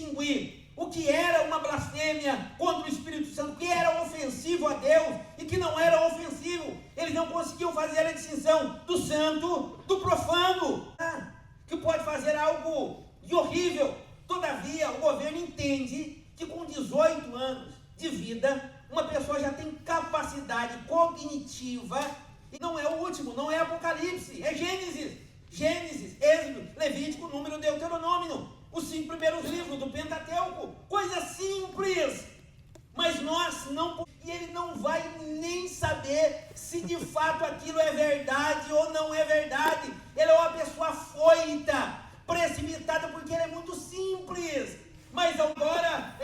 distinguir o que era uma blasfêmia contra o Espírito Santo, o que era ofensivo a Deus e que não era ofensivo. Eles não conseguiam fazer a distinção do santo do profano, que pode fazer algo de horrível. Todavia, o governo entende que com 18 anos de vida, uma pessoa já tem capacidade cognitiva, e não é o último, não é Apocalipse, é Gênesis, Êxodo, Levítico, Número, Deuteronômio, os 5 primeiros livros do Pentateuco, coisa simples, mas nós não, e ele não vai nem saber se de fato aquilo é verdade ou não é verdade. Ele é uma pessoa afoita, precipitada, porque ele é muito simples. Mas agora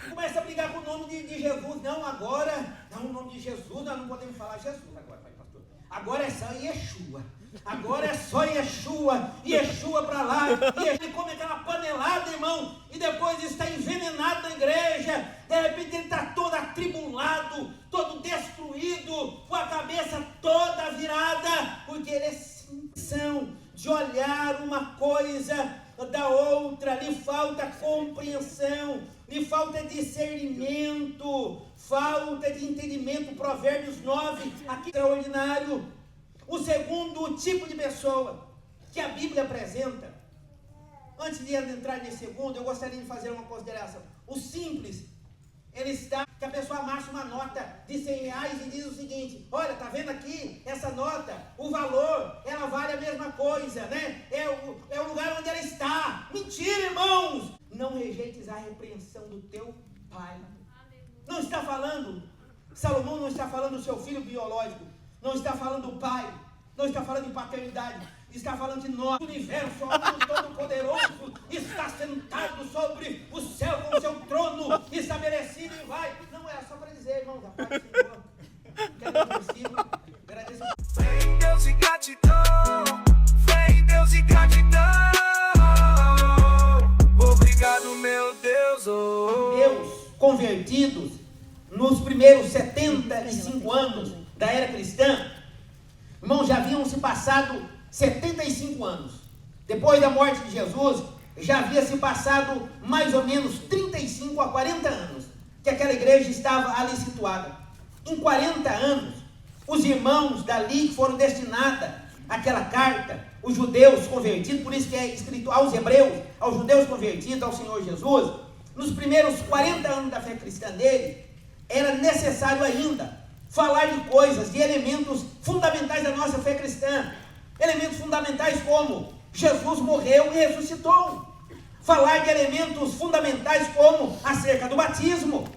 começa a brigar com o nome de Jesus. Não, o nome de Jesus, nós não podemos falar Jesus agora, pastor. Agora é só Yeshua. Agora é só Yeshua para lá. E ele come aquela panelada, irmão, e depois está envenenado na igreja. De repente ele está todo atribulado, todo destruído, com a cabeça toda virada, porque ele é simplão de olhar uma coisa da outra, lhe falta compreensão, lhe falta discernimento, falta de entendimento. Provérbios 9, aqui é extraordinário. O segundo tipo de pessoa que a Bíblia apresenta, antes de entrar nesse segundo, eu gostaria de fazer uma consideração. O simples, ele está, que a pessoa amassa uma nota de R$100 e diz o seguinte: olha, tá vendo aqui, essa nota, o valor, ela vale a mesma coisa, né? É o lugar onde ela está. Mentira, irmãos! Não rejeites a repreensão do teu pai. Não está falando, Salomão não está falando do seu filho biológico, não está falando do pai, não está falando de paternidade, está falando de nós. O universo, o mundo todo-poderoso, está sentado sobre o céu com o seu trono estabelecido e vai. Não, era só para dizer, irmãos, a paz do Senhor. Quero versículo, agradeço. Fé em Deus e gratidão, fé em Deus e gratidão. Obrigado, meu Deus. Deus convertidos nos primeiros 75 anos da era cristã, irmãos, já haviam se passado 75 anos. Depois da morte de Jesus, já havia se passado mais ou menos 35 a 40 anos que aquela igreja estava ali situada. Em 40 anos, os irmãos dali que foram destinados àquela carta, os judeus convertidos, por isso que é escrito aos hebreus, aos judeus convertidos ao Senhor Jesus, nos primeiros 40 anos da fé cristã dele, era necessário ainda falar de coisas, de elementos fundamentais da nossa fé cristã. Elementos fundamentais como Jesus morreu e ressuscitou. Falar de elementos fundamentais como acerca do batismo,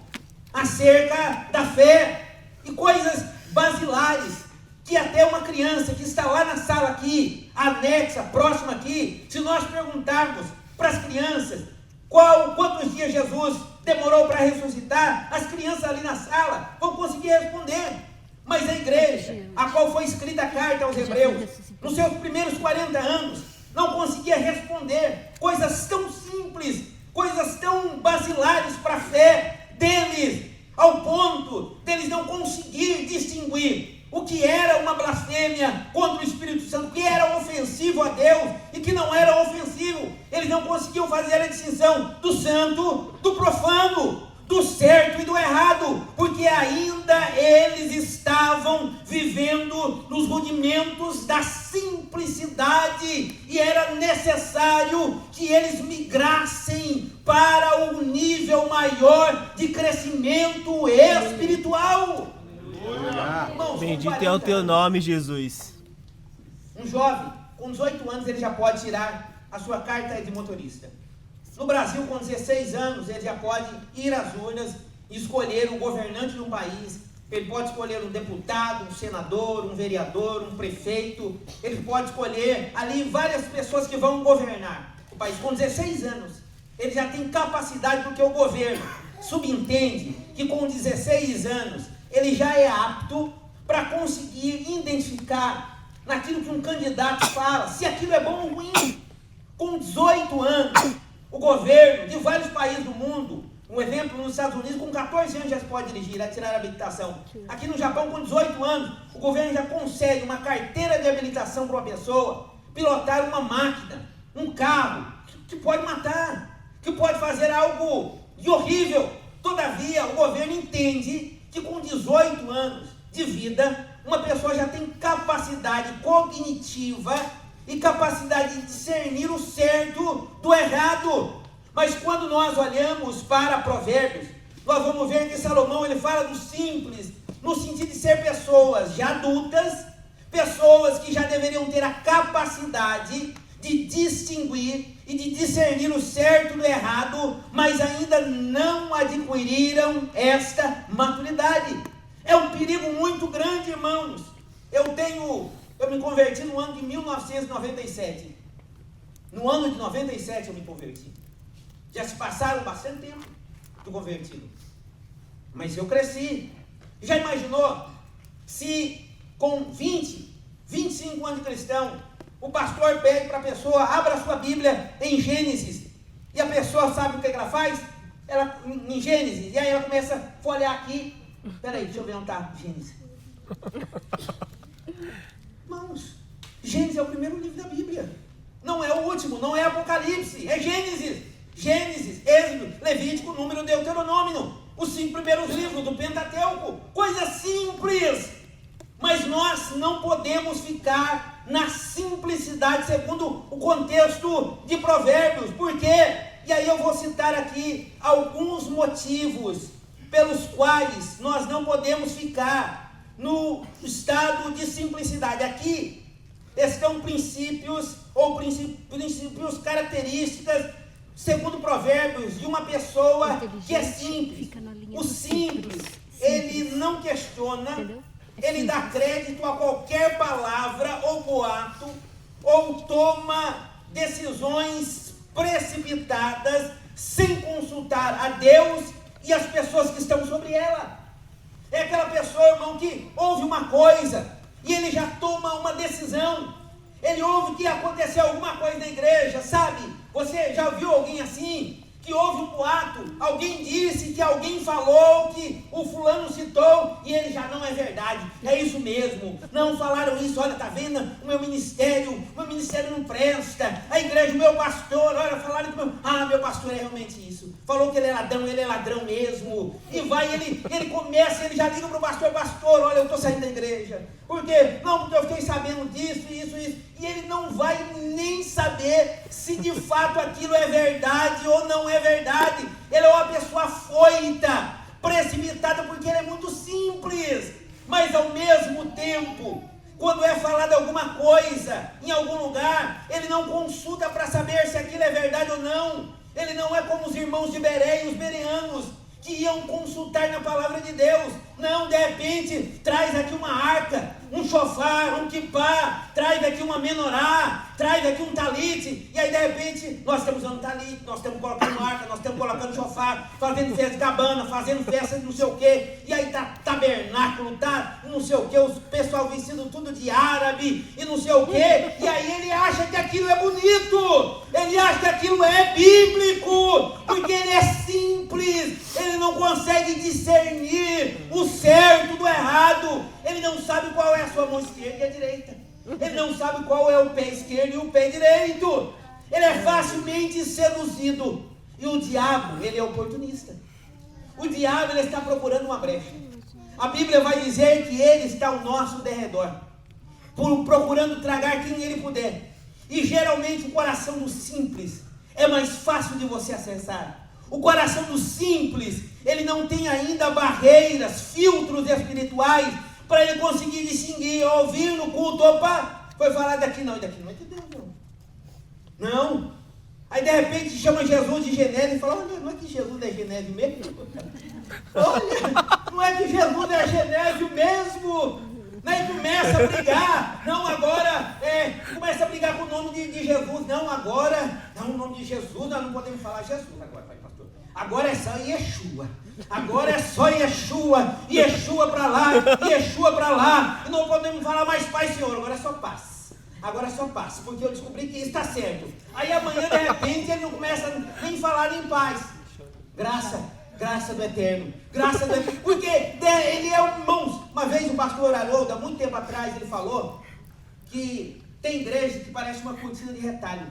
acerca da fé, e coisas basilares que até uma criança que está lá na sala aqui, anexa, próxima aqui, se nós perguntarmos para as crianças quantos dias Jesus demorou para ressuscitar, as crianças ali na sala vão conseguir responder. Mas a igreja, a qual foi escrita a carta aos hebreus, nos seus primeiros 40 anos, não conseguia responder coisas tão simples, coisas tão basilares para a fé deles, ao ponto deles não conseguir distinguir o que era uma blasfêmia contra o Espírito Santo, o que era ofensivo a Deus e que não era ofensivo. Eles não conseguiam fazer a distinção do santo, do profano, do certo e do errado, porque ainda eles estavam vivendo nos rudimentos da simplicidade, e era necessário que eles migrassem para um nível maior de crescimento espiritual. Irmãos, bendito é o teu nome, Jesus. Um jovem com 18 anos ele já pode tirar a sua carta de motorista. No Brasil, com 16 anos, ele já pode ir às urnas e escolher o governante de um país. Ele pode escolher um deputado, um senador, um vereador, um prefeito. Ele pode escolher ali várias pessoas que vão governar o país. Com 16 anos, ele já tem capacidade, porque o governo subentende que com 16 anos ele já é apto para conseguir identificar naquilo que um candidato fala, se aquilo é bom ou ruim. Com 18 anos, o governo de vários países do mundo, um exemplo, nos Estados Unidos, com 14 anos já se pode dirigir, a tirar a habilitação. Aqui no Japão, com 18 anos, o governo já concede uma carteira de habilitação para uma pessoa pilotar uma máquina, um carro, que pode matar, que pode fazer algo de horrível. Todavia, o governo entende que com 18 anos de vida, uma pessoa já tem capacidade cognitiva e capacidade de discernir o certo do errado. Mas quando nós olhamos para Provérbios, nós vamos ver que Salomão ele fala do simples, no sentido de ser pessoas já adultas, pessoas que já deveriam ter a capacidade de distinguir e de discernir o certo do errado, mas ainda não adquiriram esta maturidade. É um perigo muito grande, irmãos. Eu me converti no ano de 1997. No ano de 97 eu me converti. Já se passaram bastante tempo do convertido. Mas eu cresci. Já imaginou se com 20, 25 anos de cristão, o pastor pede para a pessoa, abra a sua Bíblia em Gênesis, e a pessoa sabe o que ela faz? Ela, em Gênesis, e aí ela começa a folhear aqui. Peraí, deixa eu ver onde está Gênesis. Irmãos, Gênesis é o primeiro livro da Bíblia. Não é o último, não é Apocalipse, é Gênesis. Gênesis, Êxodo, Levítico, Número, Deuteronômio. Os 5 primeiros livros do Pentateuco. Coisa simples. Mas nós não podemos ficar na simplicidade segundo o contexto de Provérbios. Por quê? E aí eu vou citar aqui alguns motivos pelos quais nós não podemos ficar no estado de simplicidade. Aqui estão princípios características, segundo Provérbios, de uma pessoa que é simples. O simples, ele não questiona, ele dá crédito a qualquer palavra ou boato, ou toma decisões precipitadas sem consultar a Deus e as pessoas que estão sobre ela. É aquela pessoa, irmão, que ouve uma coisa e ele já toma uma decisão. Ele ouve que aconteceu alguma coisa na igreja, sabe? Você já viu alguém assim? Que houve um boato, alguém disse que alguém falou, que o fulano citou, e ele já não é verdade, é isso mesmo, não falaram isso, olha, tá vendo, o meu ministério não presta, a igreja, o meu pastor, olha, falaram que meu pastor é realmente isso, falou que ele é ladrão mesmo, e vai, ele começa, ele já liga pro pastor, olha, eu estou saindo da igreja, por quê? Não, porque eu fiquei sabendo disso, isso, e ele não vai nem saber se de fato aquilo é verdade ou não é verdade. Ele é uma pessoa afoita, precipitada, porque ele é muito simples, mas ao mesmo tempo, quando é falado alguma coisa em algum lugar, ele não consulta para saber se aquilo é verdade ou não. Ele não é como os irmãos de Beré e os bereanos, que iam consultar na palavra de Deus. Não, de repente, traz aqui uma arca, um chofar, um quipá, traz aqui uma menorá, traz aqui um talite, e aí de repente, nós estamos usando talite, nós estamos colocando arca, nós estamos colocando chofar, fazendo festa de cabana, fazendo festa de não sei o que, e aí tá tabernáculo, tá não sei o que, o pessoal vestido tudo de árabe, e não sei o que, e aí ele acha que aquilo é bonito, ele acha que aquilo é bíblico, porque ele é simples, ele não consegue discernir o certo do errado, ele não sabe qual é a sua mão esquerda e a direita, ele não sabe qual é o pé esquerdo e o pé direito, ele é facilmente seduzido, e o diabo, ele é oportunista, o diabo, ele está procurando uma brecha. A Bíblia vai dizer que ele está ao nosso derredor, procurando tragar quem ele puder, e geralmente o coração do simples é mais fácil de você acessar. O coração do simples, ele não tem ainda barreiras, filtros espirituais, para ele conseguir distinguir, ouvir no culto, opa, foi falar daqui não entendeu, não. Não. Aí de repente chama Jesus de Genésio e fala, olha, não é que Jesus é Genésio mesmo? Olha, não é que Jesus é Genésio mesmo? Aí começa a brigar, não, agora, começa a brigar com o nome de Jesus, não, agora, não, o nome de Jesus, nós não podemos falar Jesus agora, pai pastor. Agora é só Yeshua, Yeshua para lá, e não podemos falar mais Pai Senhor, agora é só paz, porque eu descobri que isso está certo. Aí amanhã de repente ele não começa nem a falar em paz, graça do Eterno, porque ele é um irmão. Uma vez o pastor Haroldo, há muito tempo atrás, ele falou que tem igreja que parece uma cortina de retalho,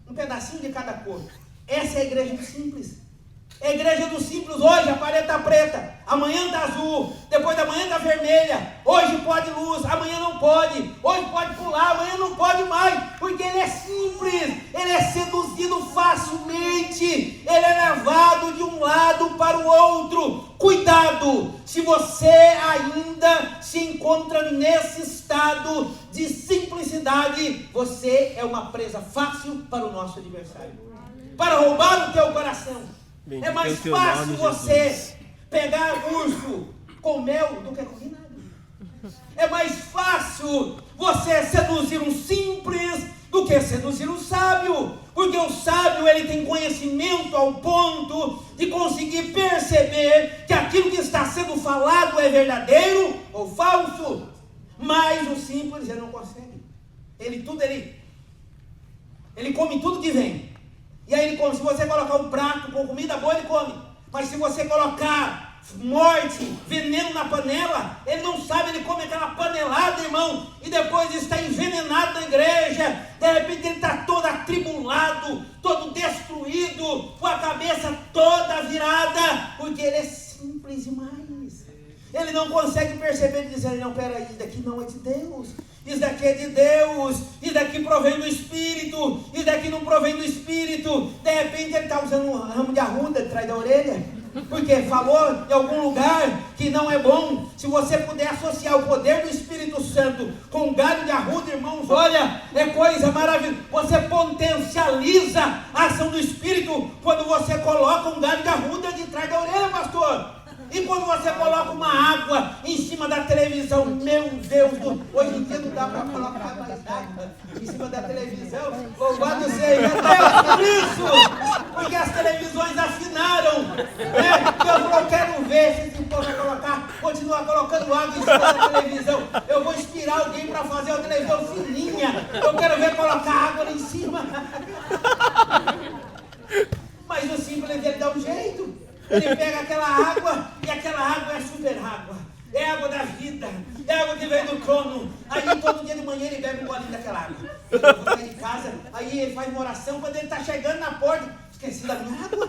um pedacinho de cada cor. Essa é a igreja do simples. É a igreja do simples. Hoje a parede está preta, amanhã está azul, depois da manhã está vermelha. Hoje pode luz, amanhã não pode. Hoje pode pular, amanhã não pode mais. Porque ele é simples, ele é seduzido facilmente, ele é levado de um lado para o outro. Cuidado, se você ainda se encontra nesse estado de simplicidade, você é uma presa fácil para o nosso adversário, para roubar o teu coração. Bendito é mais é o teu fácil nome, você Jesus. pegar urso com mel do que com vinagre. É mais fácil você seduzir um simples do que seduzir um sábio. Porque o sábio, ele tem conhecimento ao ponto de conseguir perceber que aquilo que está sendo falado é verdadeiro ou falso. Mas o simples, ele não consegue. Ele come tudo que vem. E aí ele come. Se você colocar um prato com comida boa, ele come. Mas se você colocar morte, veneno na panela, ele não sabe, ele come aquela panelada, irmão, e depois está envenenado na igreja. De repente ele está todo atribulado, todo destruído, com a cabeça toda virada, porque ele é simples demais. Ele não consegue perceber e dizer: não, peraí, isso daqui não é de Deus, isso daqui é de Deus, isso daqui provém do Espírito, isso daqui não provém do Espírito. De repente ele está usando um ramo de arruda atrás da orelha, porque falou em algum lugar que não é bom. Se você puder associar o poder do Espírito Santo com um galho de arruda, irmãos, olha, é coisa maravilhosa. Você potencializa a ação do Espírito quando você coloca um galho de arruda de trás da orelha, pastor. E quando você coloca uma água em cima da televisão, meu Deus, hoje em dia não dá para colocar mais água em cima da televisão. Louvado seja Deus por isso, porque as televisões afinaram, né? Eu quero ver se esse povo vai continuar colocando água em cima da televisão. Eu vou inspirar alguém para fazer uma televisão fininha. Eu quero ver colocar água lá em cima. Mas o simples, ele dá um jeito. Ele pega aquela água, e aquela água é super água. É água da vida, é água que vem do trono. Aí todo dia de manhã ele bebe um golinho daquela água. Eu vou sair de casa, aí ele faz uma oração. Quando ele está chegando na porta, esqueci da minha água.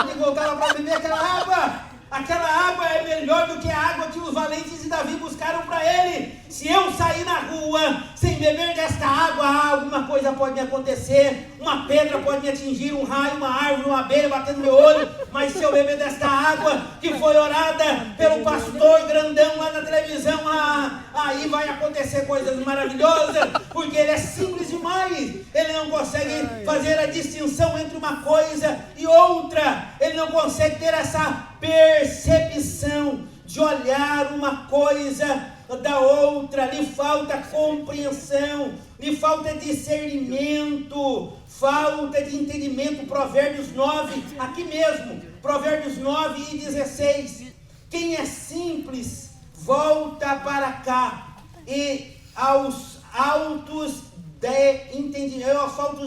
Onde eu estava para beber aquela água? Aquela água é melhor do que a água que os valentes de Davi buscaram para ele. Se eu sair na rua sem beber desta água, alguma coisa pode me acontecer. Uma pedra pode me atingir, um raio, uma árvore, uma abelha bater no meu olho. Mas se eu beber desta água que foi orada pelo pastor grandão lá na televisão, aí vai acontecer coisas maravilhosas. Porque ele é simples demais. Ele não consegue fazer a distinção entre uma coisa e outra. Ele não consegue ter essa percepção de olhar uma coisa da outra. Lhe falta compreensão, lhe falta discernimento, falta de entendimento. Provérbios 9, aqui mesmo, Provérbios 9 e 16. Quem é simples volta para cá, e aos faltos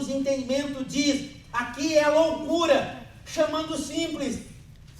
de entendimento diz: aqui é loucura, chamando o simples.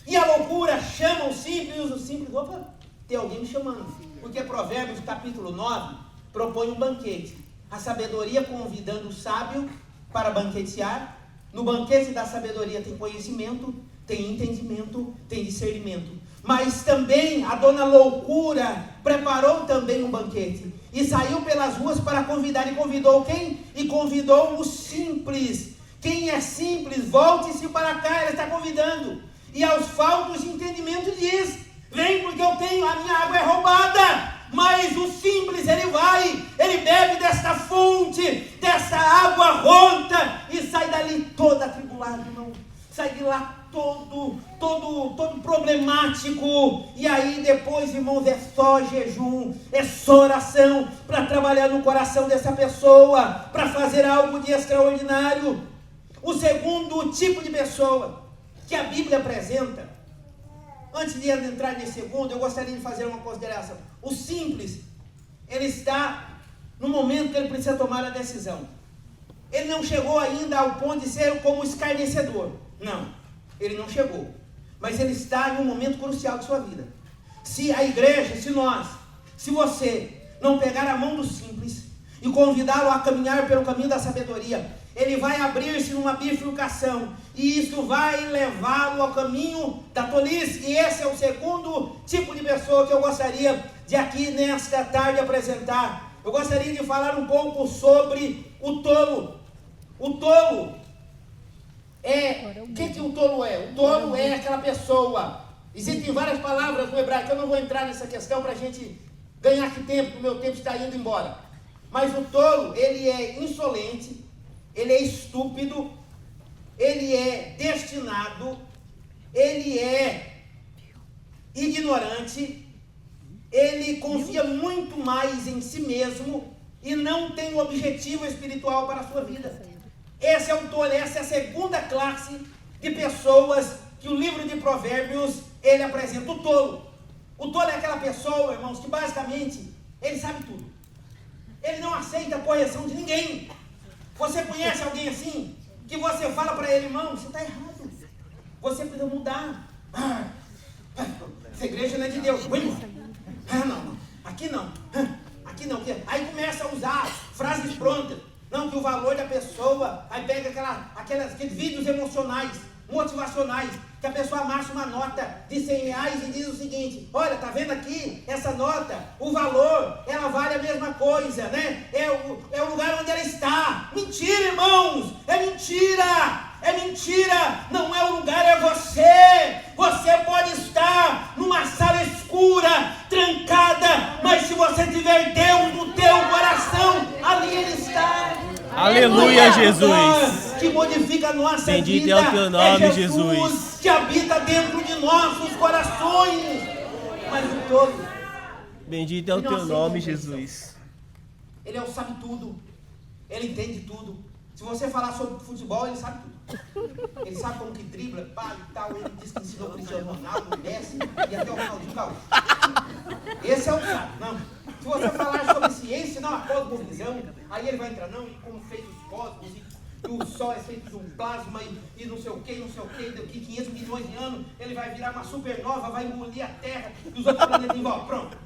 E a loucura chama o simples, e o simples, opa, tem alguém me chamando. Porque Provérbios capítulo 9 propõe um banquete. A sabedoria convidando o sábio para banquetear. No banquete da sabedoria tem conhecimento, tem entendimento, tem discernimento. Mas também a dona loucura preparou também um banquete. E saiu pelas ruas para convidar. E convidou quem? E convidou o simples. Quem é simples, volte-se para cá, ela está convidando. E aos faltos de entendimento diz: vem, porque a minha água é roubada. Mas o simples, ele bebe desta fonte, dessa água rota, e sai dali todo atribulado, irmão. Sai de lá todo problemático. E aí depois, irmãos, é só jejum, é só oração para trabalhar no coração dessa pessoa, para fazer algo de extraordinário. O segundo tipo de pessoa que a Bíblia apresenta, antes de entrar nesse segundo, eu gostaria de fazer uma consideração. O simples, ele está no momento que ele precisa tomar a decisão. Ele não chegou ainda ao ponto de ser como escarnecedor. Não, ele não chegou. Mas ele está em um momento crucial de sua vida. Se a igreja, se você não pegar a mão do simples e convidá-lo a caminhar pelo caminho da sabedoria, ele vai abrir-se numa bifurcação, e isso vai levá-lo ao caminho da tolice. E esse é o segundo tipo de pessoa que eu gostaria de aqui nesta tarde apresentar. Eu gostaria de falar um pouco sobre o tolo. O tolo o que o tolo é? O tolo é aquela pessoa. Existem várias palavras no hebraico, eu não vou entrar nessa questão para a gente ganhar aqui tempo, porque o meu tempo está indo embora. Mas o tolo, ele é insolente, ele é estúpido, ele é destinado, ele é ignorante, ele confia muito mais em si mesmo e não tem um objetivo espiritual para a sua vida. Esse é o tolo, essa é a segunda classe de pessoas que o livro de Provérbios, ele apresenta. O tolo é aquela pessoa, irmãos, que basicamente, ele sabe tudo. Ele não aceita a correção de ninguém. Você conhece alguém assim? Que você fala para ele, irmão, você está errado. Você precisa mudar. Essa igreja não é de Deus. Não. Aqui não. Aqui não. Aí começa a usar frases prontas. Não, que o valor da pessoa, aí pega aqueles vídeos emocionais, motivacionais, que a pessoa amassa uma nota de R$100 e diz o seguinte: olha, tá vendo aqui, essa nota, o valor, ela vale a mesma coisa, né? É o lugar onde ela está. Mentira, irmãos, é mentira, não é o lugar, é você. Você pode estar numa sala escura, trancada, mas se você tiver Deus no teu coração, ali Ele está. Aleluia, Jesus. Que modifica a nossa Bendito vida. é o teu nome, Jesus, que habita dentro de nossos corações. Mas o tolo, Bendito é o teu nome, Jesus. Ele é o sabe tudo. Ele entende tudo. Se você falar sobre futebol, ele sabe tudo. Ele sabe como que dribla, pá e tal. Ele diz que ensinou o Cristiano Ronaldo, Messi e até o Ronaldinho Gaúcho. Esse é o sabe. Não. Se você falar sobre ciência, não, a cosmovisão, aí ele vai entrar, não, e como fez os cosmos, e o Sol é feito de um plasma, e não sei o que, daqui 500 milhões de anos, ele vai virar uma supernova, vai engolir a Terra, e os outros planetas em volta, pronto.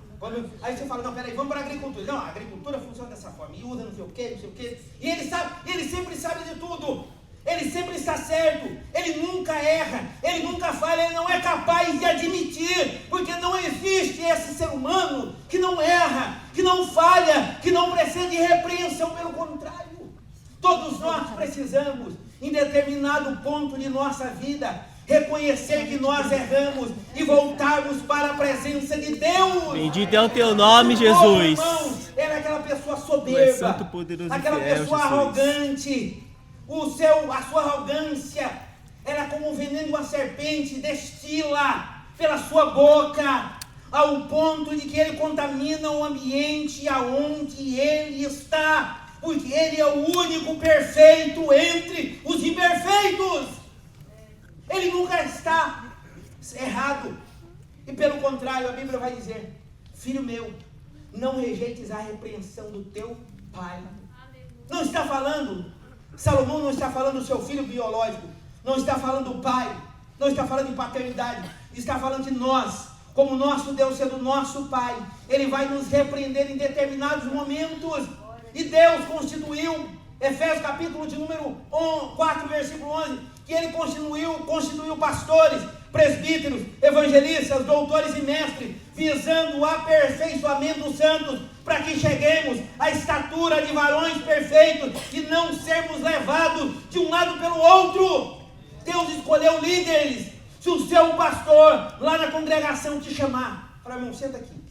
Aí você fala, não, peraí, vamos para a agricultura. Não, a agricultura funciona dessa forma, e usa não sei o que, e ele sabe, ele sempre sabe de tudo. Ele sempre está certo, ele nunca erra, ele nunca falha, ele não é capaz de admitir, porque não existe esse ser humano que não erra, que não falha, que não precisa de repreensão, pelo contrário. Todos nós precisamos, em determinado ponto de nossa vida, reconhecer que nós erramos e voltarmos para a presença de Deus. Bendito é o teu nome, Jesus. Irmãos, ela é aquela pessoa soberba, é santo, poderoso aquela e fiel, pessoa Jesus. arrogante. A sua arrogância, ela é como o veneno de uma serpente, destila pela sua boca, ao ponto de que ele contamina o ambiente aonde ele está, porque ele é o único perfeito entre os imperfeitos. Ele nunca está errado, e pelo contrário, a Bíblia vai dizer: filho meu, não rejeites a repreensão do teu pai. Não está falando, Salomão não está falando do seu filho biológico, não está falando do pai, não está falando de paternidade, está falando de nós, como nosso Deus sendo nosso pai. Ele vai nos repreender em determinados momentos, e Deus constituiu, Efésios capítulo de número 4, versículo 11, que ele constituiu pastores, presbíteros, evangelistas, doutores e mestres, visando o aperfeiçoamento dos santos, para que cheguemos à estatura de varões perfeitos e não sermos levados de um lado pelo outro. Deus escolheu líderes. Se o seu pastor lá na congregação te chamar, fala, irmão, senta aqui,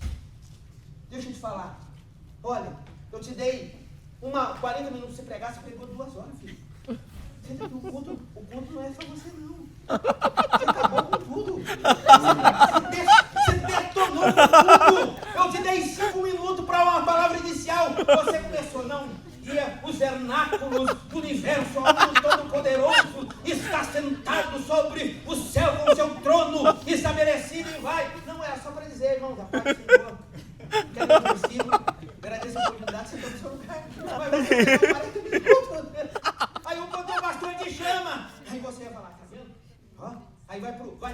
deixa eu te falar, olha, eu te dei 40 minutos para você pregar, você pregou 2 horas, filho. Senta aqui, o culto não é para você não. Você acabou com tudo. Você detonou com tudo. Eu te dei 5 minutos para uma palavra inicial. Você começou, não. E os vernáculos do universo, o Todo-Poderoso está sentado sobre o céu com o seu trono estabelecido e vai. Não, era só para dizer, irmão, da paz do Senhor. Quero que eu siga. Agradeço a oportunidade, você está no seu lugar. Mas você tem 40 minutos. Aí o pastor te chama. Aí você vai falar, tá vendo? Ó, aí vai pro. Vai.